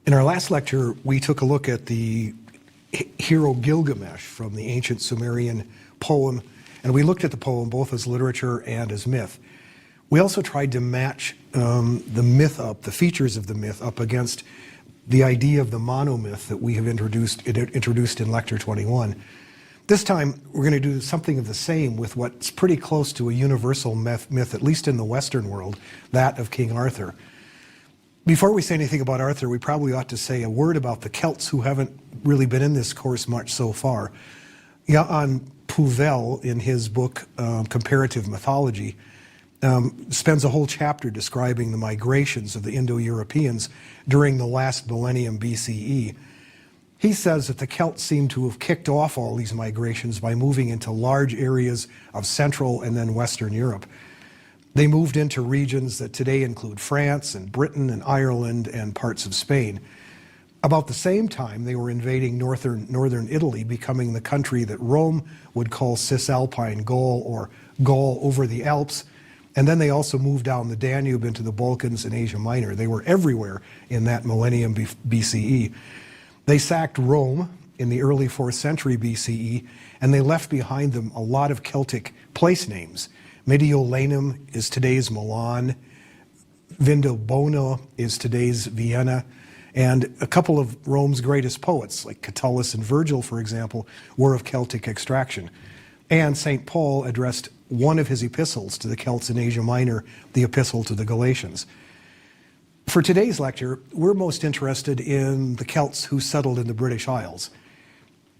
In our last lecture, we took a look at the hero Gilgamesh from the ancient Sumerian poem, and we looked at the poem both as literature and as myth. We also tried to match the myth up, the features of the myth up against the idea of the monomyth that we have introduced in Lecture 21. This time, we're going to do something of the same with what's pretty close to a universal myth, at least in the Western world, that of King Arthur. Before we say anything about Arthur, we probably ought to say a word about the Celts who haven't really been in this course much so far. Jan Pouvel, in his book Comparative Mythology, spends a whole chapter describing the migrations of the Indo-Europeans during the last millennium BCE. He says that the Celts seem to have kicked off all these migrations by moving into large areas of Central and then Western Europe. They moved into regions that today include France and Britain and Ireland and parts of Spain. About the same time, they were invading northern Italy, becoming the country that Rome would call Cisalpine Gaul, or Gaul over the Alps. And then they also moved down the Danube into the Balkans and Asia Minor. They were everywhere in that millennium BCE. They sacked Rome in the early 4th century BCE, and they left behind them a lot of Celtic place names. Mediolanum is today's Milan, Vindobona is today's Vienna, and a couple of Rome's greatest poets, like Catullus and Virgil, for example, were of Celtic extraction. And St. Paul addressed one of his epistles to the Celts in Asia Minor, the Epistle to the Galatians. For today's lecture, we're most interested in the Celts who settled in the British Isles.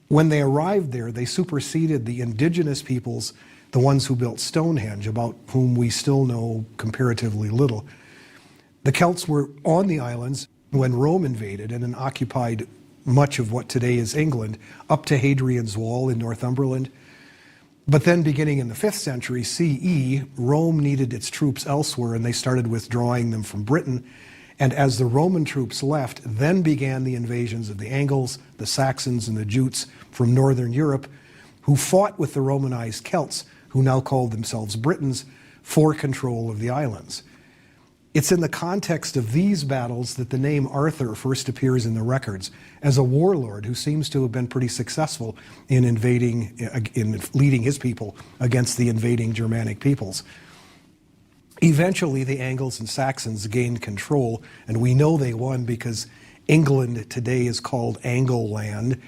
When they arrived there, they superseded the indigenous peoples, the ones who built Stonehenge, about whom we still know comparatively little. The Celts were on the islands when Rome invaded and occupied much of what today is England, up to Hadrian's Wall in Northumberland. But then beginning in the 5th century CE, Rome needed its troops elsewhere, and they started withdrawing them from Britain. And as the Roman troops left, then began the invasions of the Angles, the Saxons, and the Jutes from northern Europe, who fought with the Romanized Celts, who now called themselves Britons, for control of the islands. It's in the context of these battles that the name Arthur first appears in the records as a warlord who seems to have been pretty successful in leading his people against the invading Germanic peoples. Eventually, the Angles and Saxons gained control, and we know they won because England today is called Angleland.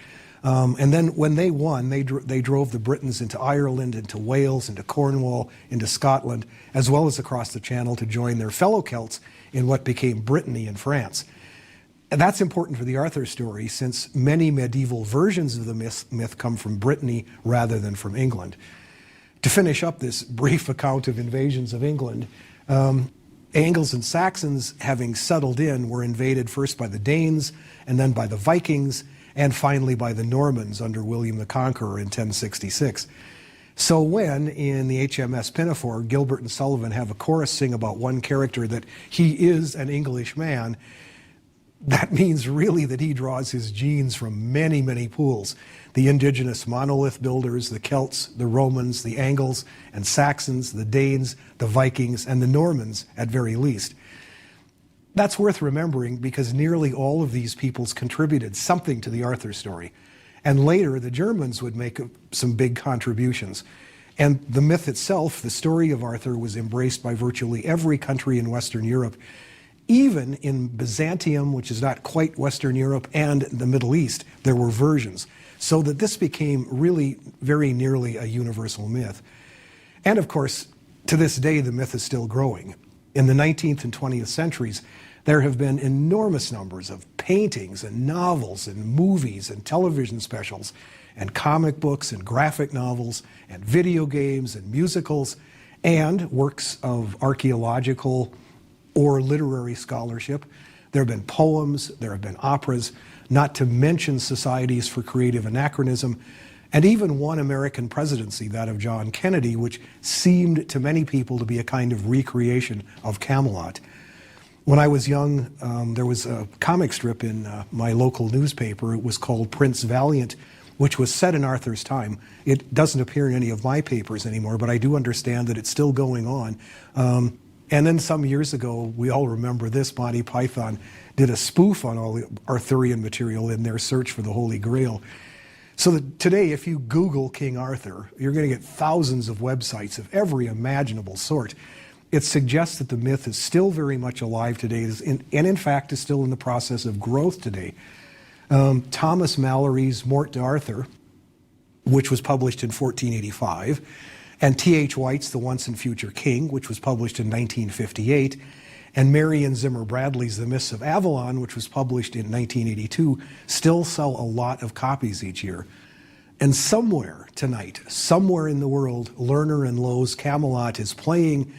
And then when they won, they drove the Britons into Ireland, into Wales, into Cornwall, into Scotland, as well as across the Channel to join their fellow Celts in what became Brittany in France. And that's important for the Arthur story, since many medieval versions of the myth come from Brittany rather than from England. To finish up this brief account of invasions of England, Angles and Saxons, having settled in, were invaded first by the Danes, and then by the Vikings, and finally by the Normans under William the Conqueror in 1066. So when, in the HMS Pinafore, Gilbert and Sullivan have a chorus sing about one character that he is an English man, that means really that he draws his genes from many, many pools. The indigenous monolith builders, the Celts, the Romans, the Angles and Saxons, the Danes, the Vikings, and the Normans at very least. That's worth remembering because nearly all of these peoples contributed something to the Arthur story. And later, the Germans would make some big contributions. And the myth itself, the story of Arthur, was embraced by virtually every country in Western Europe, even in Byzantium, which is not quite Western Europe, and the Middle East, there were versions. So that this became really very nearly a universal myth. And of course, to this day, the myth is still growing. In the 19th and 20th centuries, there have been enormous numbers of paintings and novels and movies and television specials and comic books and graphic novels and video games and musicals and works of archaeological or literary scholarship. There have been poems, there have been operas, not to mention societies for creative anachronism, and even one American presidency, that of John Kennedy, which seemed to many people to be a kind of recreation of Camelot. When I was young, there was a comic strip in my local newspaper. It was called Prince Valiant, which was set in Arthur's time. It doesn't appear in any of my papers anymore, but I do understand that it's still going on. And then some years ago, we all remember this, Monty Python did a spoof on all the Arthurian material in their search for the Holy Grail. So that today, if you Google King Arthur, you're going to get thousands of websites of every imaginable sort. It suggests that the myth is still very much alive today, and in fact is still in the process of growth today. Thomas Malory's Morte d'Arthur, which was published in 1485, and T.H. White's The Once and Future King, which was published in 1958, and Marion Zimmer Bradley's The Myths of Avalon, which was published in 1982, still sell a lot of copies each year. And somewhere tonight, somewhere in the world, Lerner and Lowe's Camelot is playing,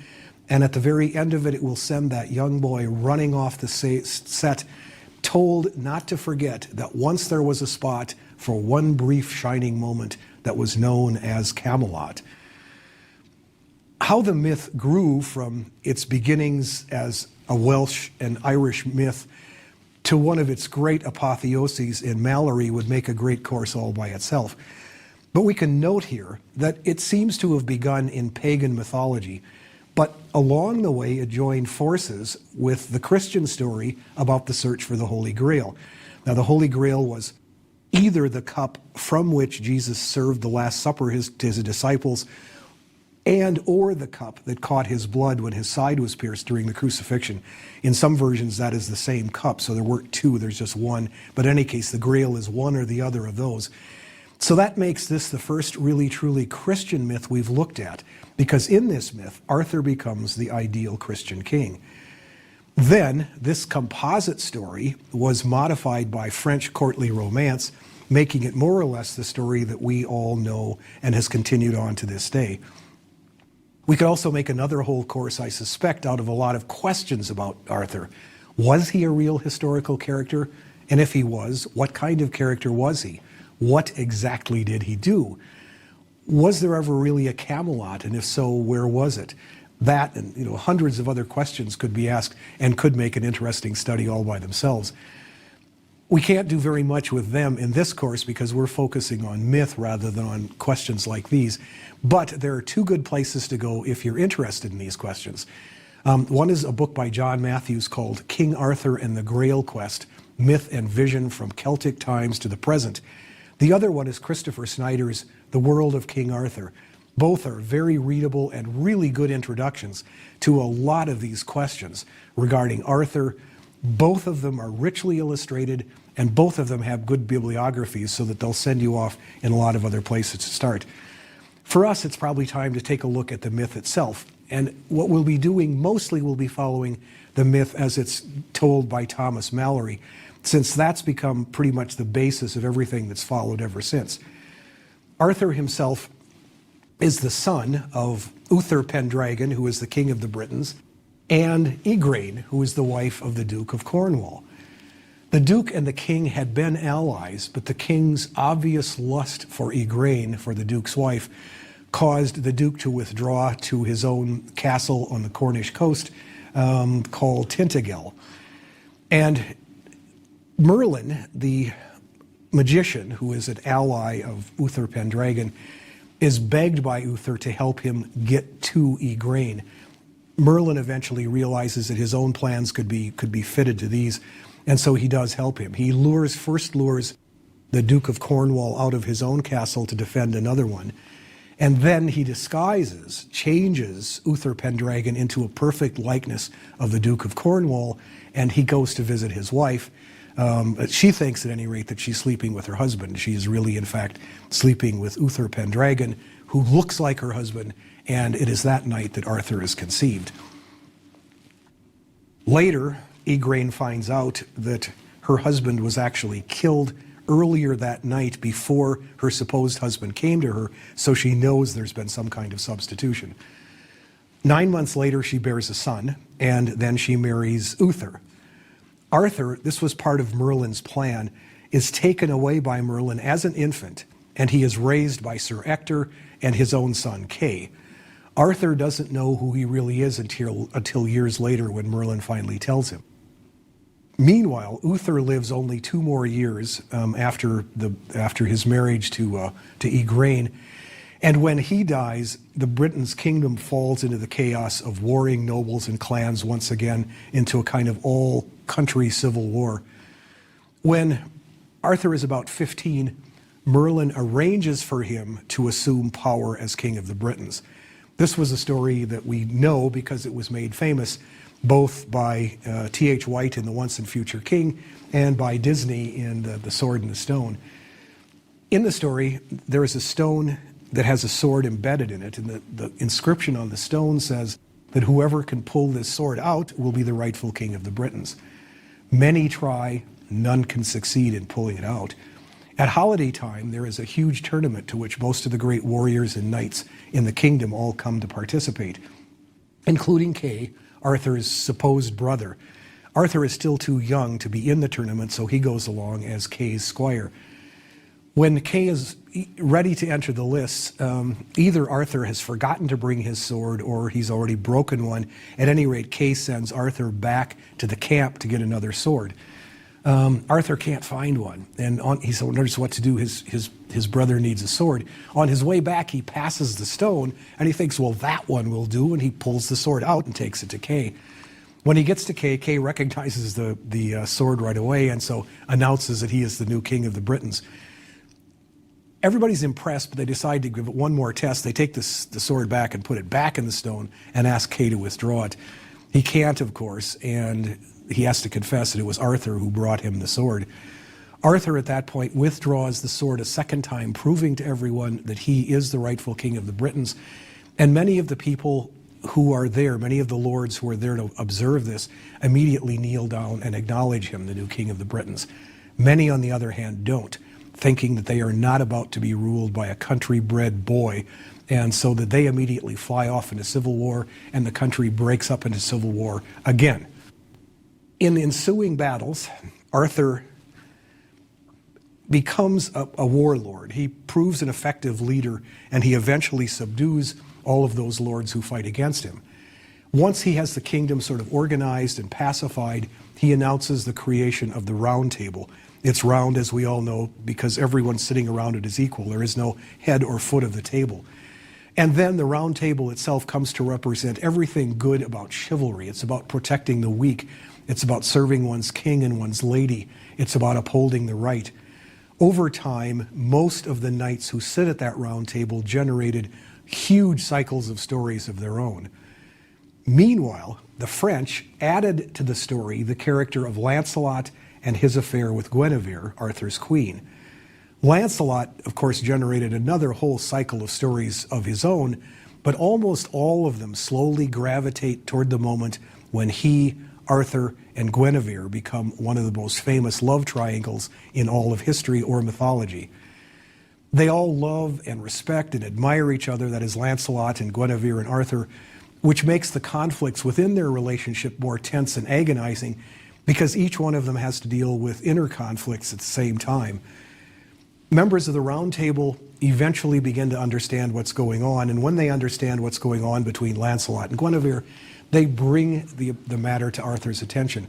and at the very end of it, it will send that young boy running off the set, told not to forget that once there was a spot for one brief shining moment that was known as Camelot. How the myth grew from its beginnings as a Welsh and Irish myth to one of its great apotheoses in Malory would make a great course all by itself. But we can note here that it seems to have begun in pagan mythology, but along the way it joined forces with the Christian story about the search for the Holy Grail. Now, the Holy Grail was either the cup from which Jesus served the Last Supper to his disciples, and or the cup that caught his blood when his side was pierced during the crucifixion. In some versions, that is the same cup, so there weren't two, there's just one. But in any case, the Grail is one or the other of those. So that makes this the first really, truly Christian myth we've looked at, because in this myth, Arthur becomes the ideal Christian king. Then, this composite story was modified by French courtly romance, making it more or less the story that we all know and has continued on to this day. We could also make another whole course, I suspect, out of a lot of questions about Arthur. Was he a real historical character? And if he was, what kind of character was he? What exactly did he do? Was there ever really a Camelot? And if so, where was it? That and hundreds of other questions could be asked and could make an interesting study all by themselves. We can't do very much with them in this course because we're focusing on myth rather than on questions like these. But there are two good places to go if you're interested in these questions. One is a book by John Matthews called King Arthur and the Grail Quest, Myth and Vision from Celtic Times to the Present. The other one is Christopher Snyder's The World of King Arthur. Both are very readable and really good introductions to a lot of these questions regarding Arthur. Both of them are richly illustrated, and both of them have good bibliographies so that they'll send you off in a lot of other places to start. For us, it's probably time to take a look at the myth itself. And what we'll be doing mostly will be following the myth as it's told by Thomas Malory, since that's become pretty much the basis of everything that's followed ever since. Arthur himself is the son of Uther Pendragon, who is the king of the Britons, and Igraine, who is the wife of the Duke of Cornwall. The Duke and the king had been allies, but the king's obvious lust for Igraine, for the Duke's wife, caused the Duke to withdraw to his own castle on the Cornish coast called Tintagel. And Merlin, the magician, who is an ally of Uther Pendragon, is begged by Uther to help him get to Igraine. Merlin eventually realizes that his own plans could be fitted to these, and so he does help him. He first lures the Duke of Cornwall out of his own castle to defend another one, and then he changes Uther Pendragon into a perfect likeness of the Duke of Cornwall, and he goes to visit his wife. She thinks, at any rate, that she's sleeping with her husband. She is really, in fact, sleeping with Uther Pendragon, who looks like her husband, and it is that night that Arthur is conceived. Later, Igraine finds out that her husband was actually killed earlier that night before her supposed husband came to her, so she knows there's been some kind of substitution. 9 months later, she bears a son, and then she marries Uther. Arthur, this was part of Merlin's plan, is taken away by Merlin as an infant, and he is raised by Sir Ector and his own son Kay. Arthur doesn't know who he really is until years later when Merlin finally tells him. Meanwhile, Uther lives only 2 more years after his marriage to Igraine, And when he dies, the Britain's kingdom falls into the chaos of warring nobles and clans once again, into a kind of all-country civil war. When Arthur is about 15, Merlin arranges for him to assume power as king of the Britons. This was a story that we know because it was made famous both by T.H. White in The Once and Future King and by Disney in The Sword and the Stone. In the story, there is a stone that has a sword embedded in it, and the inscription on the stone says that whoever can pull this sword out will be the rightful king of the Britons. Many try, none can succeed in pulling it out. At holiday time, there is a huge tournament to which most of the great warriors and knights in the kingdom all come to participate, including Kay, Arthur's supposed brother. Arthur is still too young to be in the tournament, so he goes along as Kay's squire. When Kay is ready to enter the lists, either Arthur has forgotten to bring his sword or he's already broken one. At any rate, Kay sends Arthur back to the camp to get another sword. Arthur can't find one, and he wonders what to do. His brother needs a sword. On his way back, he passes the stone, and he thinks, well, that one will do, and he pulls the sword out and takes it to Kay. When he gets to Kay, Kay recognizes the sword right away, and so announces that he is the new king of the Britons. Everybody's impressed, but they decide to give it one more test. They take the sword back and put it back in the stone and ask Kay to withdraw it. He can't, of course, and he has to confess that it was Arthur who brought him the sword. Arthur, at that point, withdraws the sword a second time, proving to everyone that he is the rightful king of the Britons. And many of the people who are there, many of the lords who are there to observe this, immediately kneel down and acknowledge him, the new king of the Britons. Many, on the other hand, don't, thinking that they are not about to be ruled by a country-bred boy, and so that they immediately fly off into civil war, and the country breaks up into civil war again. In ensuing battles, Arthur becomes a warlord. He proves an effective leader, and he eventually subdues all of those lords who fight against him. Once he has the kingdom sort of organized and pacified, he announces the creation of the Round Table. It's round, as we all know, because everyone sitting around it is equal. There is no head or foot of the table. And then the Round Table itself comes to represent everything good about chivalry. It's about protecting the weak. It's about serving one's king and one's lady. It's about upholding the right. Over time, most of the knights who sit at that Round Table generated huge cycles of stories of their own. Meanwhile, the French added to the story the character of Lancelot and his affair with Guinevere, Arthur's queen. Lancelot, of course, generated another whole cycle of stories of his own, but almost all of them slowly gravitate toward the moment when he, Arthur, and Guinevere become one of the most famous love triangles in all of history or mythology. They all love and respect and admire each other, that is Lancelot and Guinevere and Arthur, which makes the conflicts within their relationship more tense and agonizing because each one of them has to deal with inner conflicts at the same time. Members of the Round Table eventually begin to understand what's going on, and when they understand what's going on between Lancelot and Guinevere, they bring the matter to Arthur's attention.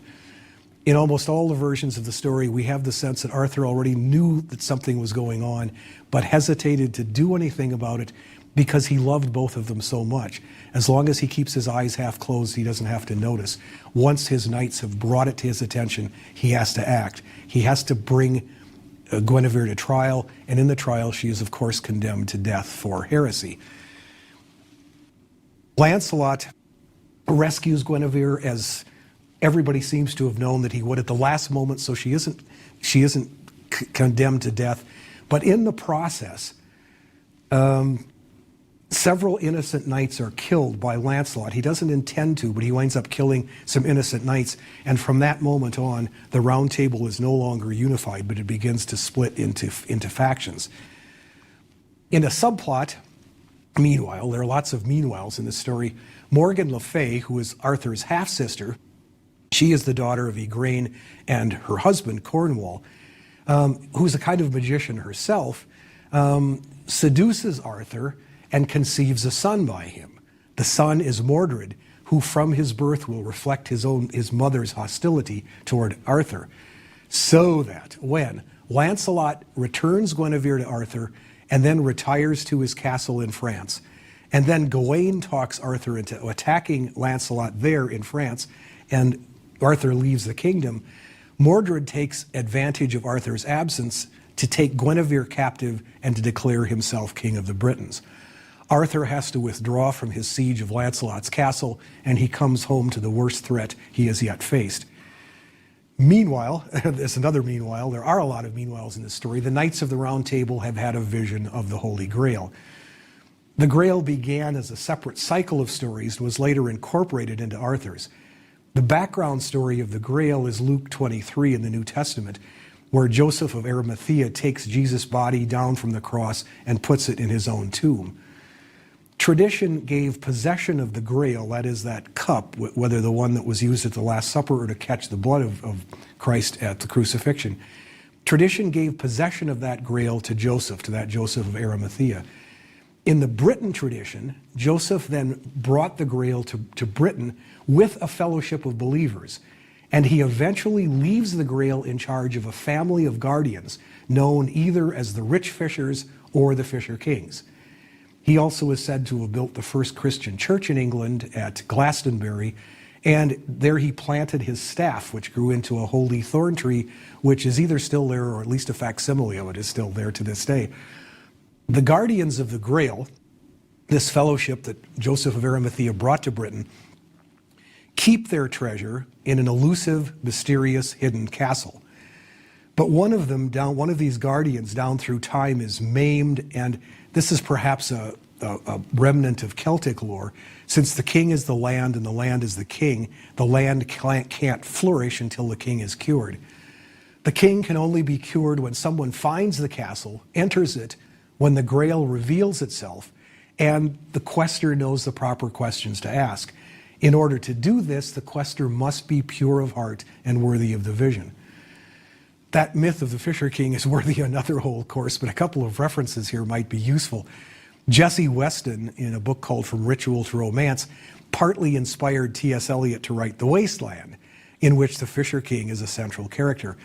In almost all the versions of the story, we have the sense that Arthur already knew that something was going on, but hesitated to do anything about it because he loved both of them so much. As long as he keeps his eyes half closed, he doesn't have to notice. Once his knights have brought it to his attention, he has to act. He has to bring Guinevere to trial, and in the trial, she is, of course, condemned to death for heresy. Lancelot rescues Guinevere, as everybody seems to have known that he would at the last moment, so she isn't condemned to death. But in the process, several innocent knights are killed by Lancelot. He doesn't intend to, but he winds up killing some innocent knights. And from that moment on, the Round Table is no longer unified, but it begins to split into factions. In a subplot, meanwhile, there are lots of meanwhiles in this story, Morgan Le Fay, who is Arthur's half-sister, she is the daughter of Igraine and her husband, Cornwall, who's a kind of magician herself, seduces Arthur and conceives a son by him. The son is Mordred, who from his birth will reflect his mother's hostility toward Arthur. So that when Lancelot returns Guinevere to Arthur and then retires to his castle in France. And then Gawain talks Arthur into attacking Lancelot there in France, and Arthur leaves the kingdom. Mordred takes advantage of Arthur's absence to take Guinevere captive and to declare himself king of the Britons. Arthur has to withdraw from his siege of Lancelot's castle, and he comes home to the worst threat he has yet faced. Meanwhile, there's another meanwhile, there are a lot of meanwhiles in this story. The Knights of the Round Table have had a vision of the Holy Grail. The Grail began as a separate cycle of stories and was later incorporated into Arthur's. The background story of the Grail is Luke 23 in the New Testament, where Joseph of Arimathea takes Jesus' body down from the cross and puts it in his own tomb. Tradition gave possession of the Grail, that is, that cup, whether the one that was used at the Last Supper or to catch the blood of Christ at the crucifixion. Tradition gave possession of that Grail to Joseph, to that Joseph of Arimathea. In the Briton tradition, Joseph then brought the Grail to Britain with a fellowship of believers, and he eventually leaves the Grail in charge of a family of guardians known either as the Rich Fishers or the Fisher Kings. He also is said to have built the first Christian church in England at Glastonbury, and there he planted his staff, which grew into a holy thorn tree, which is either still there or at least a facsimile of it is still there to this day. The guardians of the Grail, this fellowship that Joseph of Arimathea brought to Britain, keep their treasure in an elusive, mysterious, hidden castle. But one of these guardians down through time is maimed, and this is perhaps a remnant of Celtic lore. Since the king is the land and the land is the king, the land can't flourish until the king is cured. The king can only be cured when someone finds the castle, enters it, when the Grail reveals itself, and the quester knows the proper questions to ask. In order to do this, the quester must be pure of heart and worthy of the vision. That myth of the Fisher King is worthy of another whole course, but a couple of references here might be useful. Jesse Weston, in a book called From Ritual to Romance, partly inspired T.S. Eliot to write The Wasteland, in which the Fisher King is a central character.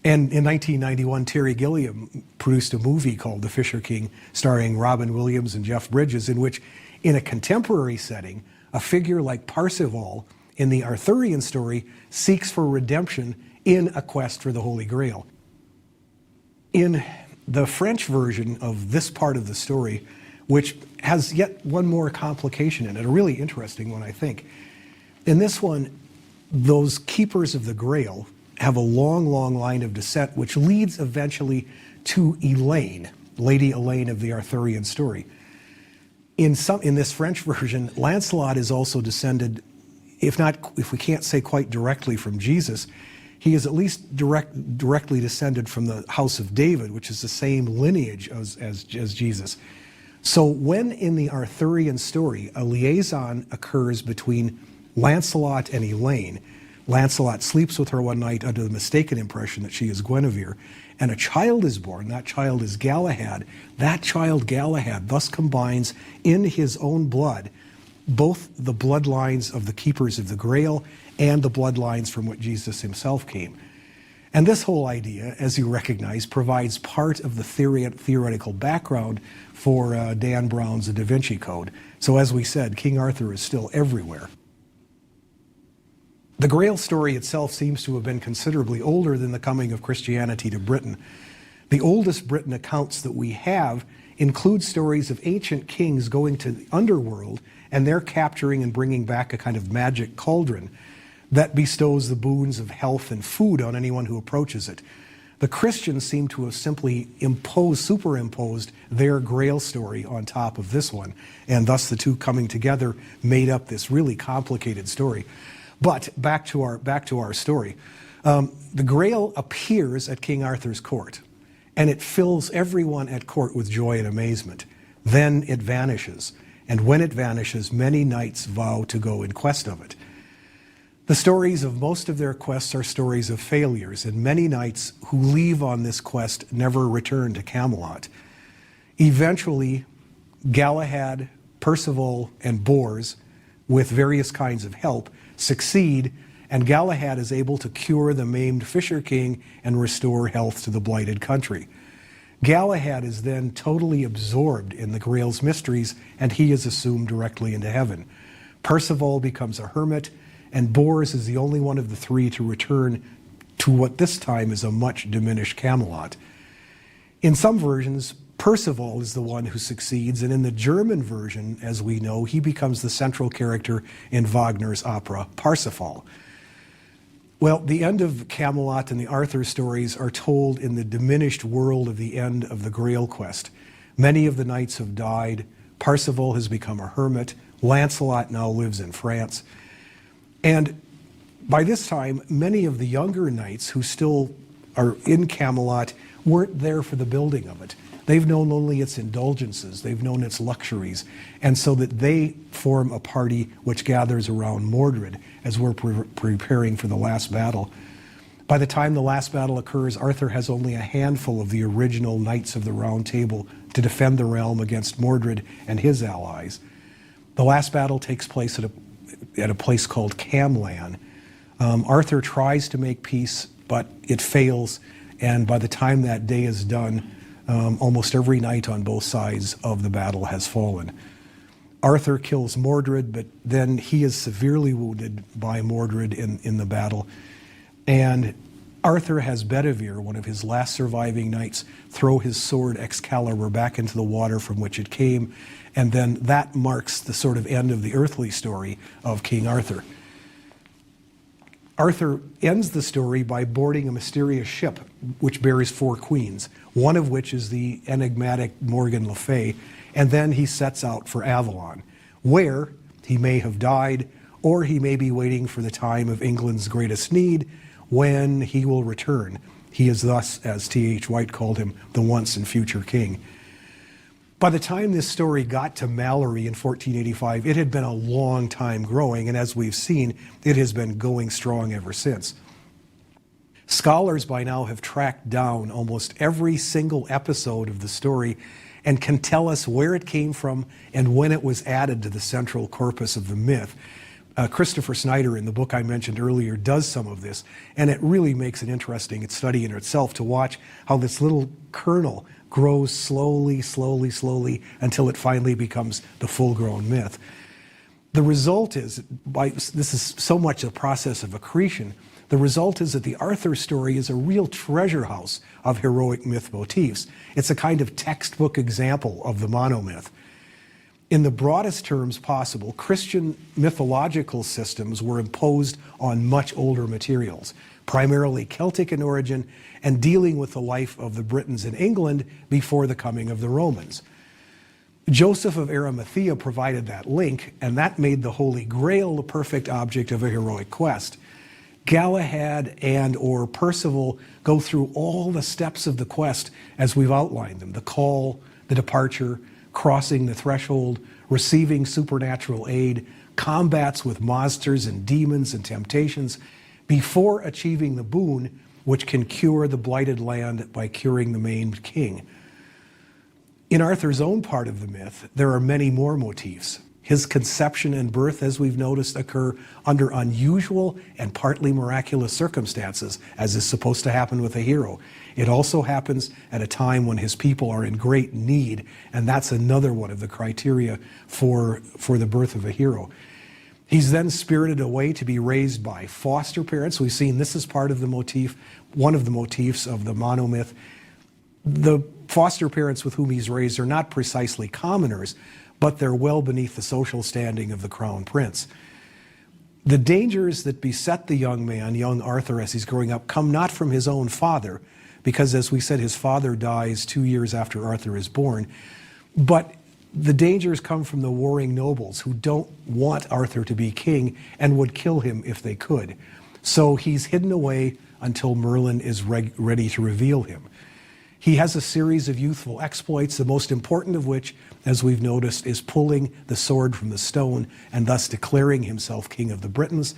And in 1991, Terry Gilliam produced a movie called The Fisher King, starring Robin Williams and Jeff Bridges, in which, in a contemporary setting, a figure like Parsifal in the Arthurian story seeks for redemption in a quest for the Holy Grail. In the French version of this part of the story, which has yet one more complication in it, a really interesting one, I think. In this one, those keepers of the Grail have a long, long line of descent, which leads eventually to Elaine, Lady Elaine of the Arthurian story. In this French version, Lancelot is also descended, if we can't say quite directly from Jesus, he is at least directly descended from the house of David, which is the same lineage as Jesus. So when in the Arthurian story, a liaison occurs between Lancelot and Elaine, Lancelot sleeps with her one night under the mistaken impression that she is Guinevere, and a child is born. That child is Galahad. That child, Galahad, thus combines in his own blood both the bloodlines of the keepers of the Grail and the bloodlines from which Jesus himself came. And this whole idea, as you recognize, provides part of the theoretical background for Dan Brown's Da Vinci Code. So as we said, King Arthur is still everywhere. The Grail story itself seems to have been considerably older than the coming of Christianity to Britain. The oldest Britain accounts that we have include stories of ancient kings going to the underworld and they're capturing and bringing back a kind of magic cauldron that bestows the boons of health and food on anyone who approaches it. The Christians seem to have simply superimposed their Grail story on top of this one, and thus the two coming together made up this really complicated story. But back to our story. The Grail appears at King Arthur's court, and it fills everyone at court with joy and amazement. Then it vanishes, and when it vanishes, many knights vow to go in quest of it. The stories of most of their quests are stories of failures, and many knights who leave on this quest never return to Camelot. Eventually, Galahad, Percival, and Bors, with various kinds of help, succeed, and Galahad is able to cure the maimed Fisher King and restore health to the blighted country. Galahad is then totally absorbed in the Grail's mysteries, and he is assumed directly into heaven. Percival becomes a hermit, and Bors is the only one of the three to return to what this time is a much diminished Camelot. In some versions, Percival is the one who succeeds, and in the German version, as we know, he becomes the central character in Wagner's opera Parsifal. Well, the end of Camelot and the Arthur stories are told in the diminished world of the end of the Grail quest. Many of the knights have died. Parsifal has become a hermit. Lancelot now lives in France. And by this time, many of the younger knights who still are in Camelot weren't there for the building of it. They've known only its indulgences. They've known its luxuries. And so that they form a party which gathers around Mordred as we're preparing for the last battle. By the time the last battle occurs, Arthur has only a handful of the original Knights of the Round Table to defend the realm against Mordred and his allies. The last battle takes place at a place called Camlan. Arthur tries to make peace, but it fails. And by the time that day is done, almost every knight on both sides of the battle has fallen. Arthur kills Mordred, but then he is severely wounded by Mordred in the battle. And Arthur has Guinevere, one of his last surviving knights, throw his sword Excalibur back into the water from which it came. And then that marks the sort of end of the earthly story of King Arthur. Arthur ends the story by boarding a mysterious ship which bears 4 queens, one of which is the enigmatic Morgan Le Fay, and then he sets out for Avalon, where he may have died, or he may be waiting for the time of England's greatest need, when he will return. He is thus, as T.H. White called him, the once and future king. By the time this story got to Malory in 1485, it had been a long time growing, and as we've seen, it has been going strong ever since. Scholars by now have tracked down almost every single episode of the story and can tell us where it came from and when it was added to the central corpus of the myth. Christopher Snyder, in the book I mentioned earlier, does some of this, and it really makes an interesting study in itself to watch how this little kernel grows slowly, until it finally becomes the full-grown myth. The result is, this is so much a process of accretion, the result is that the Arthur story is a real treasure house of heroic myth motifs. It's a kind of textbook example of the monomyth. In the broadest terms possible, Christian mythological systems were imposed on much older materials, primarily Celtic in origin, and dealing with the life of the Britons in England before the coming of the Romans. Joseph of Arimathea provided that link, and that made the Holy Grail the perfect object of a heroic quest. Galahad and or Percival go through all the steps of the quest as we've outlined them: the call, the departure, crossing the threshold, receiving supernatural aid, combats with monsters and demons and temptations, before achieving the boon which can cure the blighted land by curing the maimed king. In Arthur's own part of the myth, there are many more motifs. His conception and birth, as we've noticed, occur under unusual and partly miraculous circumstances, as is supposed to happen with a hero. It also happens at a time when his people are in great need, and that's another one of the criteria for the birth of a hero. He's then spirited away to be raised by foster parents. We've seen this is part of the motif, one of the motifs of the monomyth. The foster parents with whom he's raised are not precisely commoners, but they're well beneath the social standing of the crown prince. The dangers that beset the young man, young Arthur, as he's growing up, come not from his own father, because as we said, his father dies 2 years after Arthur is born, but the dangers come from the warring nobles who don't want Arthur to be king and would kill him if they could. So he's hidden away until Merlin is ready to reveal him. He has a series of youthful exploits, the most important of which, as we've noticed, is pulling the sword from the stone and thus declaring himself king of the Britons.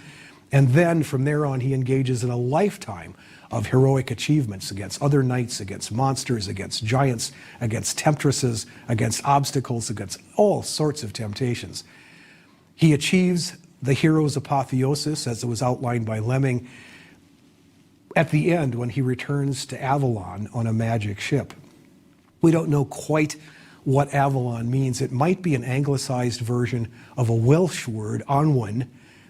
And then from there on, he engages in a lifetime of heroic achievements against other knights, against monsters, against giants, against temptresses, against obstacles, against all sorts of temptations. He achieves the hero's apotheosis, as it was outlined by Lemming, at the end when he returns to Avalon on a magic ship. We don't know quite what Avalon means. It might be an anglicized version of a Welsh word, Anwen,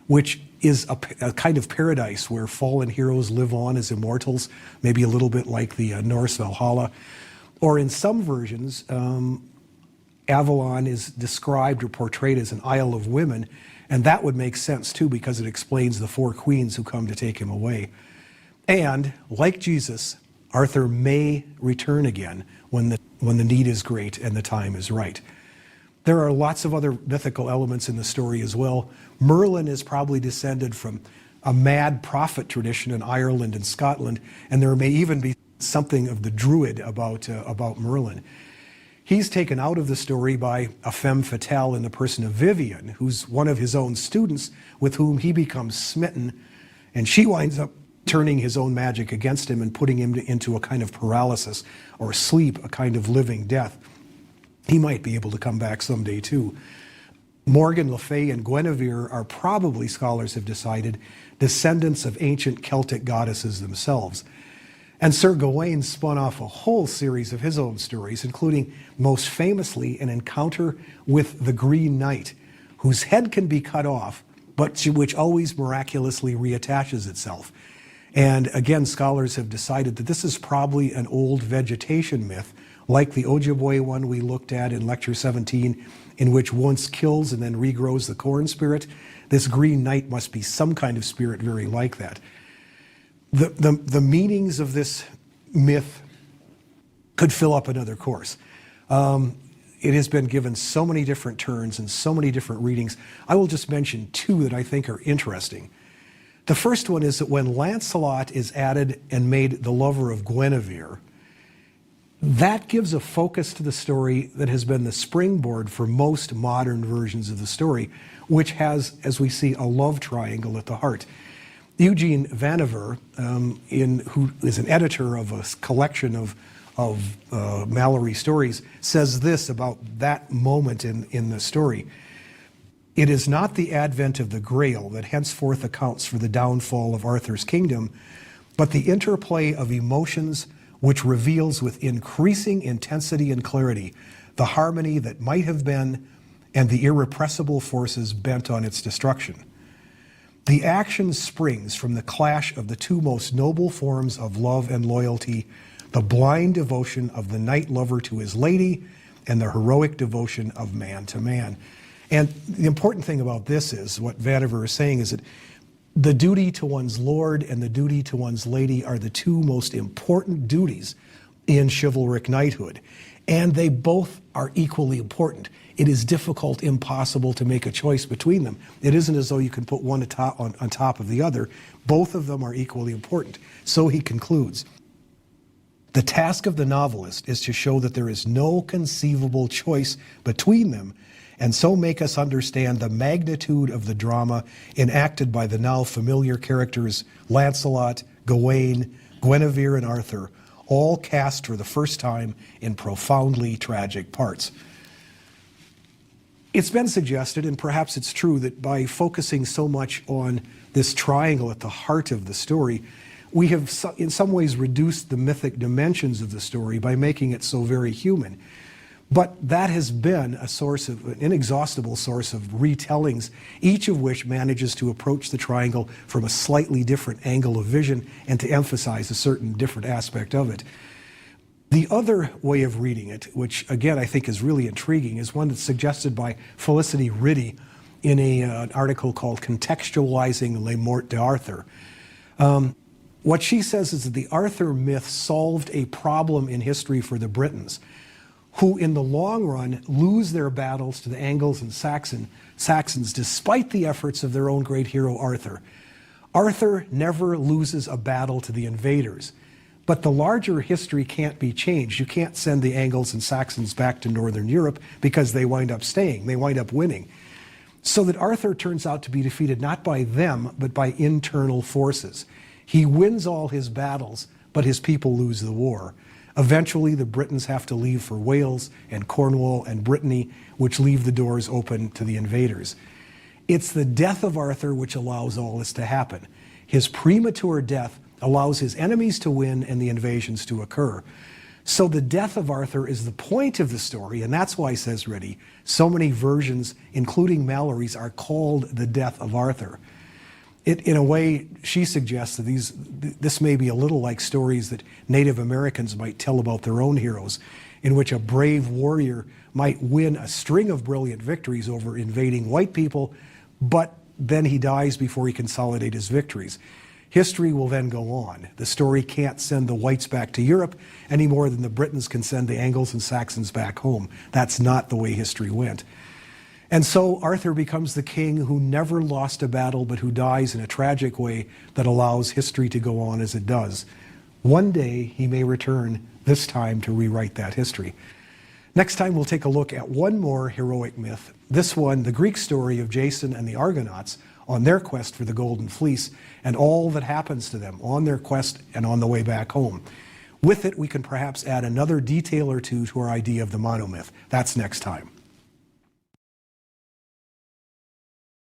which is a kind of paradise where fallen heroes live on as immortals, maybe a little bit like the Norse Valhalla. Or in some versions, Avalon is described or portrayed as an isle of women, and that would make sense too because it explains the four queens who come to take him away. And, like Jesus, Arthur may return again when the need is great and the time is right. There are lots of other mythical elements in the story as well. Merlin is probably descended from a mad prophet tradition in Ireland and Scotland, and there may even be something of the druid about Merlin. He's taken out of the story by a femme fatale in the person of Vivian, who's one of his own students with whom he becomes smitten, and she winds up turning his own magic against him and putting him into a kind of paralysis or sleep, a kind of living death. He might be able to come back someday too. Morgan Le Fay and Guinevere are probably, scholars have decided, descendants of ancient Celtic goddesses themselves. And Sir Gawain spun off a whole series of his own stories, including, most famously, an encounter with the Green Knight, whose head can be cut off, but which always miraculously reattaches itself. And again, scholars have decided that this is probably an old vegetation myth, like the Ojibwe one we looked at in Lecture 17, in which once kills and then regrows the corn spirit. This Green Knight must be some kind of spirit very like that. The meanings of this myth could fill up another course. It has been given so many different turns and so many different readings. I will just mention two that I think are interesting. The first one is that when Lancelot is added and made the lover of Guinevere, that gives a focus to the story that has been the springboard for most modern versions of the story, which has, as we see, a love triangle at the heart. Eugene Guinevere, who is an editor of a collection of Malory stories, says this about that moment in the story. It is not the advent of the Grail that henceforth accounts for the downfall of Arthur's kingdom, but the interplay of emotions which reveals with increasing intensity and clarity the harmony that might have been and the irrepressible forces bent on its destruction. The action springs from the clash of the two most noble forms of love and loyalty, the blind devotion of the knight lover to his lady and the heroic devotion of man to man. And the important thing about this is, what Guinevere is saying is that the duty to one's lord and the duty to one's lady are the two most important duties in chivalric knighthood. And they both are equally important. It is difficult, impossible to make a choice between them. It isn't as though you can put one on top of the other. Both of them are equally important. So he concludes, the task of the novelist is to show that there is no conceivable choice between them, and so make us understand the magnitude of the drama enacted by the now familiar characters Lancelot, Gawain, Guinevere, and Arthur, all cast for the first time in profoundly tragic parts. It's been suggested, and perhaps it's true, that by focusing so much on this triangle at the heart of the story, we have in some ways reduced the mythic dimensions of the story by making it so very human. But that has been an inexhaustible source of retellings, each of which manages to approach the triangle from a slightly different angle of vision and to emphasize a certain different aspect of it. The other way of reading it, which again I think is really intriguing, is one that's suggested by Felicity Riddy in an article called Contextualizing Les Morte d'Arthur. What she says is that the Arthur myth solved a problem in history for the Britons, who in the long run lose their battles to the Angles and Saxons despite the efforts of their own great hero Arthur. Arthur never loses a battle to the invaders, but the larger history can't be changed. You can't send the Angles and Saxons back to Northern Europe because they wind up staying, they wind up winning. So that Arthur turns out to be defeated not by them, but by internal forces. He wins all his battles, but his people lose the war. Eventually, the Britons have to leave for Wales and Cornwall and Brittany, which leave the doors open to the invaders. It's the death of Arthur which allows all this to happen. His premature death allows his enemies to win and the invasions to occur. So the death of Arthur is the point of the story, and that's why, says Riddy, so many versions, including Malory's, are called the death of Arthur. In a way, she suggests that this may be a little like stories that Native Americans might tell about their own heroes, in which a brave warrior might win a string of brilliant victories over invading white people, but then he dies before he consolidates his victories. History will then go on. The story can't send the whites back to Europe any more than the Britons can send the Angles and Saxons back home. That's not the way history went. And so Arthur becomes the king who never lost a battle, but who dies in a tragic way that allows history to go on as it does. One day he may return, this time to rewrite that history. Next time we'll take a look at one more heroic myth. This one, the Greek story of Jason and the Argonauts on their quest for the Golden Fleece and all that happens to them on their quest and on the way back home. With it, we can perhaps add another detail or two to our idea of the monomyth. That's next time.